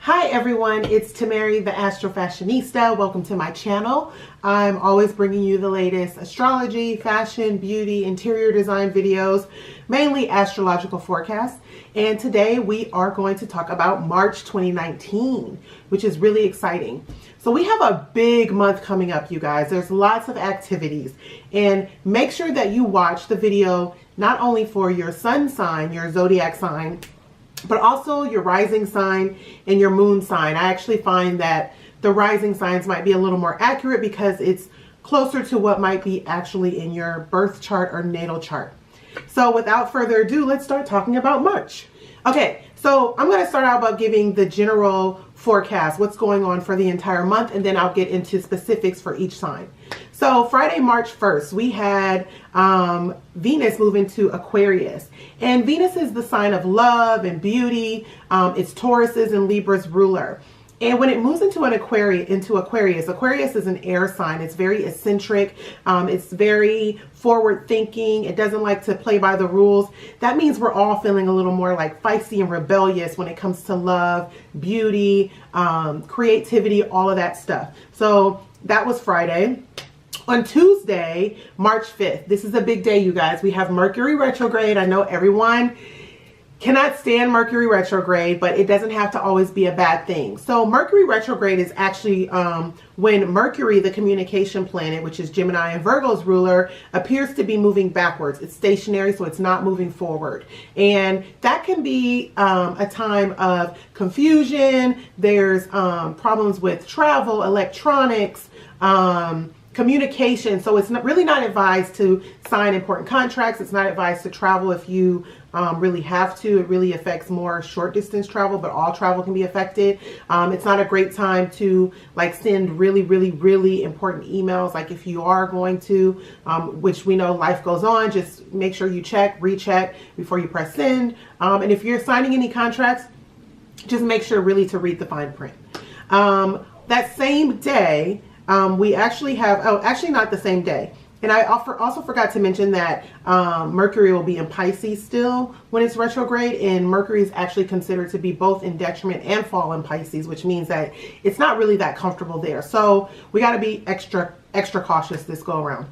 Hi everyone, it's Tamari the Astro Fashionista. Welcome to my channel. I'm always bringing you the latest astrology, fashion, beauty, interior design videos, mainly astrological forecasts. And today we are going to talk about March 2019, which is really exciting. So we have a big month coming up, you guys. There's lots of activities, and make sure that you watch the video not only for your sun sign, your zodiac sign, but also your rising sign and your moon sign. I actually find that the rising signs might be a little more accurate because it's closer to what might be actually in your birth chart or natal chart. So without further ado, let's start talking about March. Okay, so I'm going to start out by giving the general forecast, what's going on for the entire month, and then I'll get into specifics for each sign. So Friday, March 1st, we had Venus move into Aquarius. And Venus is the sign of love and beauty. It's Taurus's and Libra's ruler. And when it moves into Aquarius, Aquarius is an air sign. It's very eccentric. It's very forward thinking. It doesn't like to play by the rules. That means we're all feeling a little more like feisty and rebellious when it comes to love, beauty, creativity, all of that stuff. So that was Friday. On Tuesday, March 5th, this is a big day, you guys. We have Mercury retrograde. I know everyone cannot stand Mercury retrograde, but it doesn't have to always be a bad thing. So Mercury retrograde is actually when Mercury, the communication planet, which is Gemini and Virgo's ruler, appears to be moving backwards. It's stationary, so it's not moving forward. And that can be a time of confusion. There's problems with travel, electronics, communication. So it's really not advised to sign important contracts. It's not advised to travel if you really have to. It really affects more short distance travel, but all travel can be affected. It's not a great time to like send really important emails. Like if you are going to, which we know life goes on, just make sure you recheck before you press send. And if you're signing any contracts, just make sure really to read the fine print. That same day, we actually have, actually not the same day. And I also forgot to mention that Mercury will be in Pisces still when it's retrograde, and Mercury is actually considered to be both in detriment and fall in Pisces, which means that it's not really that comfortable there. So we got to be extra cautious this go around.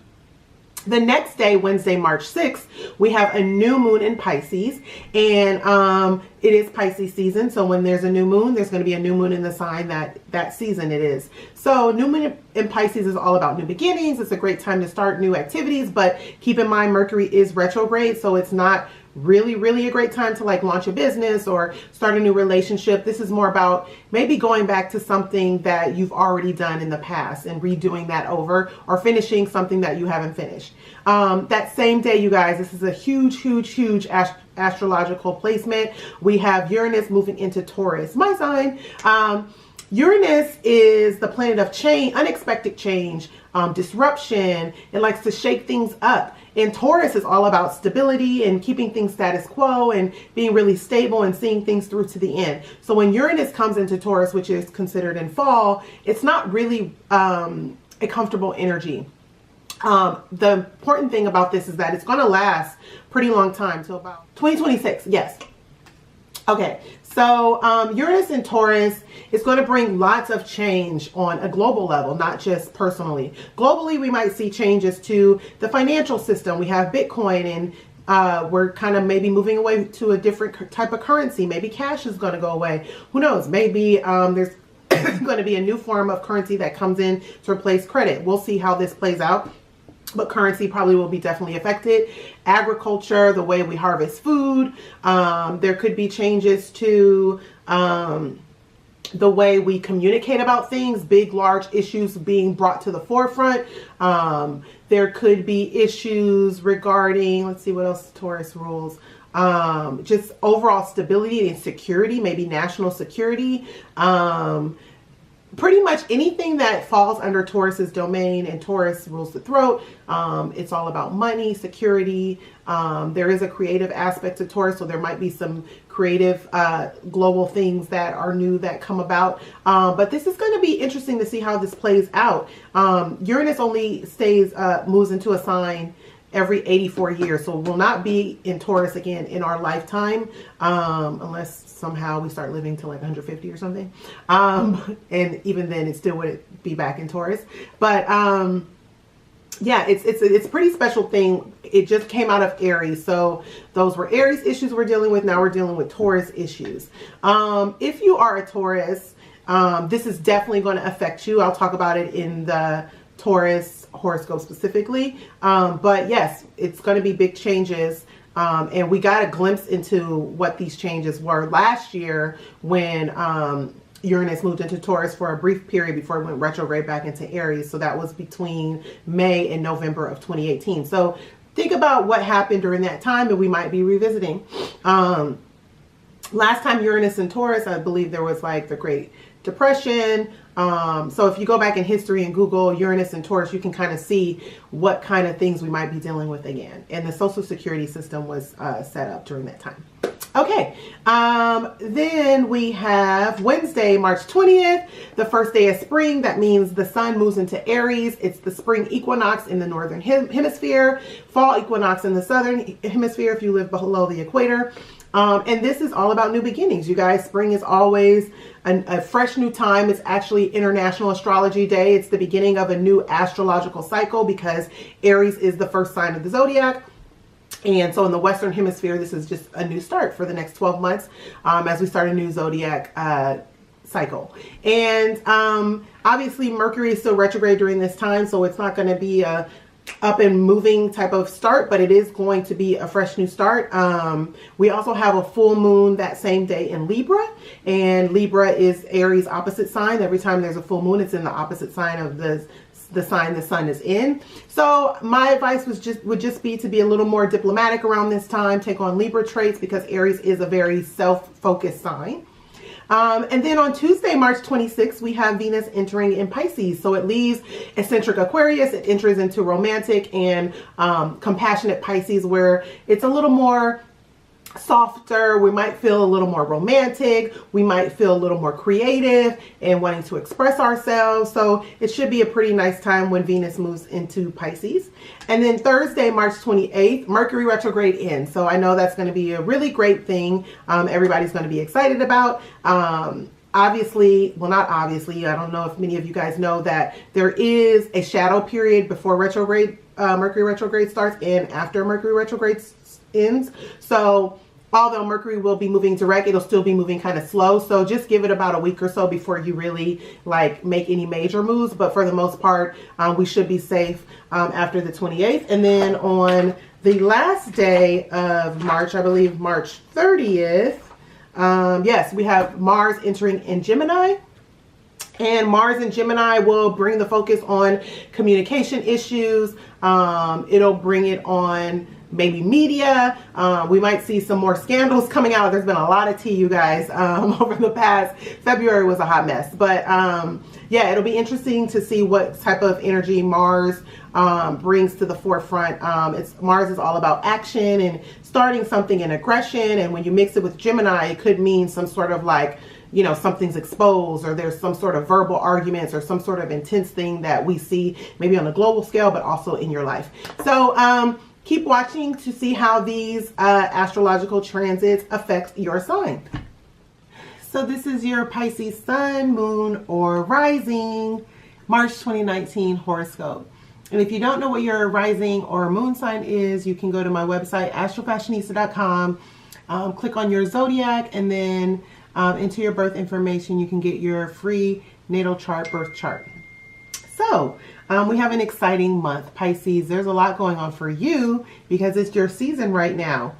The next day, Wednesday, March 6th, we have a new moon in Pisces, and it is Pisces season. So when there's a new moon, there's going to be a new moon in the sign that season it is. So new moon in Pisces is all about new beginnings. It's a great time to start new activities, but keep in mind Mercury is retrograde, so it's not really a great time to like launch a business or start a new relationship. This is more about maybe going back to something that you've already done in the past and redoing that over, or finishing something that you haven't finished. That same day, you guys, this is a huge astrological placement. We have Uranus moving into Taurus, my sign. Uranus is the planet of change, unexpected change, disruption. It likes to shake things up. And Taurus is all about stability and keeping things status quo and being really stable and seeing things through to the end. So when Uranus comes into Taurus, which is considered in fall, it's not really a comfortable energy. The important thing about this is that it's going to last pretty long time, till about 2026. Yes. Okay, so Uranus in Taurus is going to bring lots of change on a global level, not just personally. Globally, we might see changes to the financial system. We have Bitcoin, and we're kind of maybe moving away to a different type of currency. Maybe cash is going to go away. Who knows? Maybe there's going to be a new form of currency that comes in to replace credit. We'll see how this plays out. But currency probably will be definitely affected. Agriculture, the way we harvest food. There could be changes to the way we communicate about things. Big, large issues being brought to the forefront. There could be issues regarding, let's see what else Taurus rules. Just overall stability and security, maybe national security. Pretty much anything that falls under Taurus's domain, and Taurus rules the throat. It's all about money, security. There is a creative aspect to Taurus, so there might be some creative global things that are new that come about. But this is going to be interesting to see how this plays out. Uranus only moves into a sign every 84 years. So we'll not be in Taurus again in our lifetime, unless somehow we start living to like 150 or something. And even then it still wouldn't be back in Taurus. But yeah, it's a pretty special thing. It just came out of Aries. So those were Aries issues we're dealing with. Now we're dealing with Taurus issues. If you are a Taurus, this is definitely going to affect you. I'll talk about it in the Taurus horoscope specifically. But yes, it's going to be big changes. And we got a glimpse into what these changes were last year when Uranus moved into Taurus for a brief period before it went retrograde back into Aries. So that was between May and November of 2018. So think about what happened during that time, and we might be revisiting. Last time Uranus in Taurus, I believe there was like the Great Depression. So if you go back in history and Google Uranus and Taurus, you can kind of see what kind of things we might be dealing with again. And the Social Security system was set up during that time. Okay, then we have Wednesday, March 20th, the first day of spring. That means the sun moves into Aries. It's the spring equinox in the northern hemisphere, fall equinox in the southern hemisphere if you live below the equator. And this is all about new beginnings, you guys. Spring is always a fresh new time. It's actually International Astrology Day. It's the beginning of a new astrological cycle because Aries is the first sign of the zodiac. And so in the Western Hemisphere, this is just a new start for the next 12 months as we start a new zodiac cycle. And obviously Mercury is still retrograde during this time, so it's not going to be a up and moving type of start, but it is going to be a fresh new start. We also have a full moon that same day in Libra, and Libra is Aries opposite sign. Every time there's a full moon, it's in the opposite sign of the sign the sun is in. So my advice would just be to be a little more diplomatic around this time, take on Libra traits, because Aries is a very self-focused sign. And then on Tuesday, March 26th, we have Venus entering in Pisces. So it leaves eccentric Aquarius. It enters into romantic and compassionate Pisces, where it's a little more softer. We might feel a little more romantic. We might feel a little more creative and wanting to express ourselves. So it should be a pretty nice time when Venus moves into Pisces. And then Thursday, March 28th, Mercury retrograde ends. So I know that's going to be a really great thing. Everybody's going to be excited about. Obviously, well, not obviously, I don't know if many of you guys know that there is a shadow period before retrograde, Mercury retrograde starts, and after Mercury retrograde ends. So although Mercury will be moving direct, it'll still be moving kind of slow. So just give it about a week or so before you really like make any major moves. But for the most part, we should be safe after the 28th. And then on the last day of March, I believe March 30th, yes, we have Mars entering in Gemini. And Mars in Gemini will bring the focus on communication issues. It'll bring it on maybe media. We might see some more scandals coming out. There's been a lot of tea, you guys, over the past. February was a hot mess. But yeah, it'll be interesting to see what type of energy Mars brings to the forefront. Mars is all about action and starting something in aggression. And when you mix it with Gemini, it could mean some sort of like, you know, something's exposed, or there's some sort of verbal arguments or some sort of intense thing that we see maybe on a global scale, but also in your life. So keep watching to see how these astrological transits affect your sign. So this is your Pisces Sun, Moon, or Rising, March 2019 horoscope. And if you don't know what your rising or moon sign is, you can go to my website, astrofashionista.com, click on your zodiac, and then enter your birth information. You can get your free natal chart, birth chart. So we have an exciting month, Pisces. There's a lot going on for you because it's your season right now.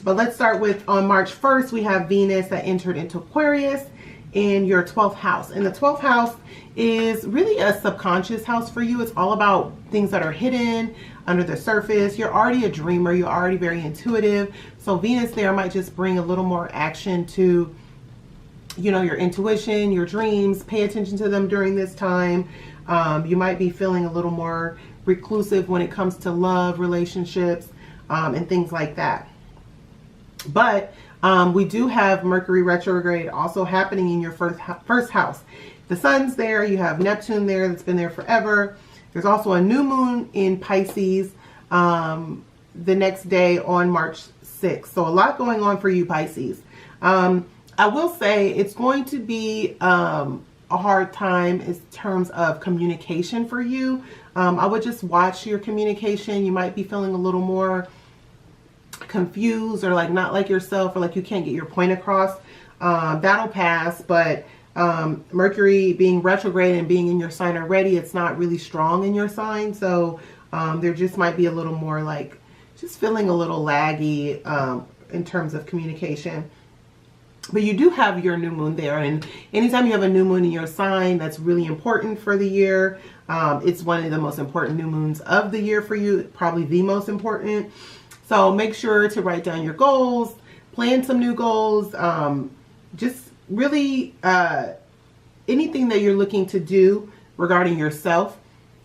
But let's start with on March 1st, we have Venus that entered into Aquarius in your 12th house. And the 12th house is really a subconscious house for you. It's all about things that are hidden under the surface. You're already a dreamer. You're already very intuitive. So Venus there might just bring a little more action to, you know, your intuition, your dreams. Pay attention to them during this time. You might be feeling a little more reclusive when it comes to love, relationships, and things like that. But we do have Mercury retrograde also happening in your first house. The sun's there. You have Neptune there that's been there forever. There's also a new moon in Pisces the next day on March 6th. So a lot going on for you, Pisces. I will say it's going to be a hard time in terms of communication for you. I would just watch your communication. You might be feeling a little more confused or like not like yourself, or like you can't get your point across. That'll pass, but Mercury being retrograde and being in your sign already, it's not really strong in your sign. So there just might be a little more like just feeling a little laggy in terms of communication. But you do have your new moon there, and anytime you have a new moon in your sign, that's really important for the year. It's one of the most important new moons of the year for you, probably the most important. So make sure to write down your goals, plan some new goals, just really anything that you're looking to do regarding yourself,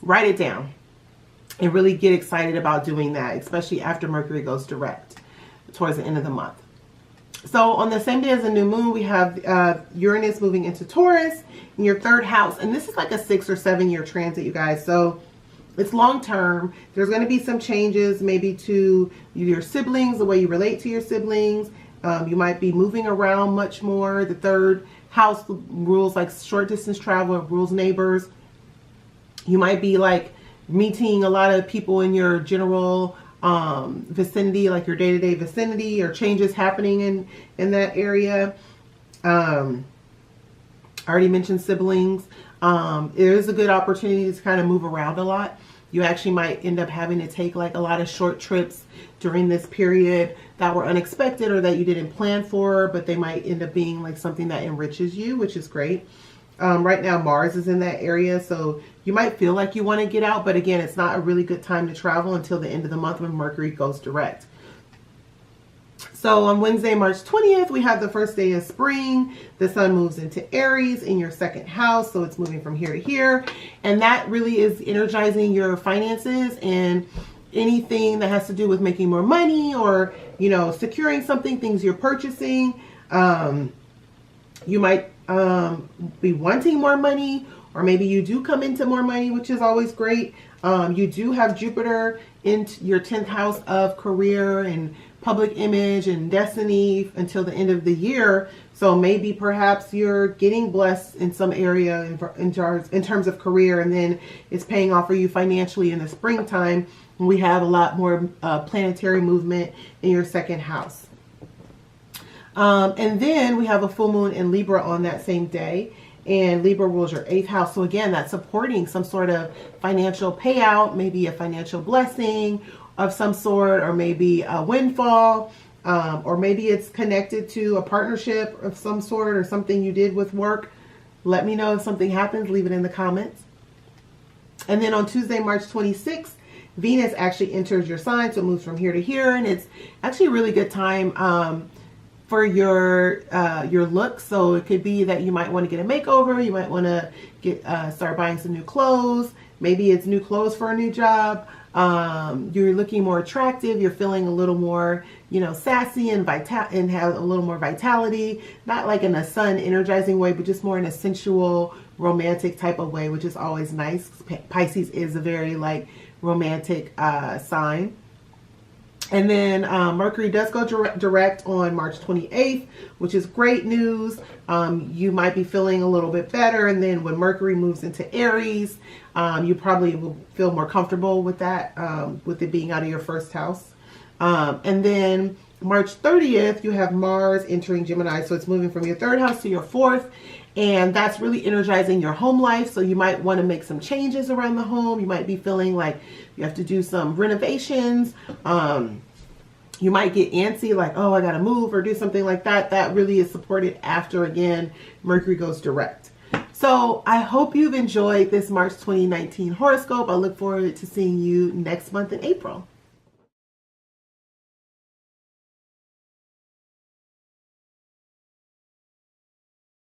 write it down and really get excited about doing that, especially after Mercury goes direct towards the end of the month. So on the same day as the new moon, we have Uranus moving into Taurus in your third house. And this is like a 6 or 7 year transit, you guys. So it's long term. There's going to be some changes maybe to your siblings, the way you relate to your siblings. You might be moving around much more. The third house rules like short distance travel, rules neighbors. You might be like meeting a lot of people in your general vicinity, like your day-to-day vicinity, or changes happening in that area. I already mentioned siblings. It is a good opportunity to kind of move around a lot. You actually might end up having to take like a lot of short trips during this period that were unexpected or that you didn't plan for, but they might end up being like something that enriches you, which is great. Right now Mars is in that area, so you might feel like you want to get out, but again, it's not a really good time to travel until the end of the month when Mercury goes direct. So on Wednesday, March 20th, we have the first day of spring. The sun moves into Aries in your second house, so it's moving from here to here, and that really is energizing your finances and anything that has to do with making more money or, you know, securing something, things you're purchasing. You might be wanting more money, or maybe you do come into more money, which is always great. You do have Jupiter in your 10th house of career and public image and destiny until the end of the year. So maybe perhaps you're getting blessed in some area in terms of career, and then it's paying off for you financially in the springtime. We have a lot more planetary movement in your second house. And then we have a full moon in Libra on that same day, and Libra rules your 8th house. So again, that's supporting some sort of financial payout, maybe a financial blessing of some sort, or maybe a windfall, or maybe it's connected to a partnership of some sort or something you did with work. Let me know if something happens, leave it in the comments. And then on Tuesday, March 26th, Venus actually enters your sign, so it moves from here to here, and it's actually a really good time for your look. So it could be that you might want to get a makeover, you might want to get start buying some new clothes. Maybe it's new clothes for a new job. You're looking more attractive, you're feeling a little more, you know, sassy and have a little more vitality, not like in a sun energizing way, but just more in a sensual, romantic type of way, which is always nice. Pisces is a very like romantic sign. And then Mercury does go direct on March 28th, which is great news. You might be feeling a little bit better. And then when Mercury moves into Aries, you probably will feel more comfortable with that, with it being out of your first house. And then March 30th, you have Mars entering Gemini. So it's moving from your third house to your fourth. And that's really energizing your home life. So you might want to make some changes around the home. You might be feeling like you have to do some renovations. You might get antsy, like, oh, I got to move or do something like that. That really is supported after, again, Mercury goes direct. So I hope you've enjoyed this March 2019 horoscope. I look forward to seeing you next month in April.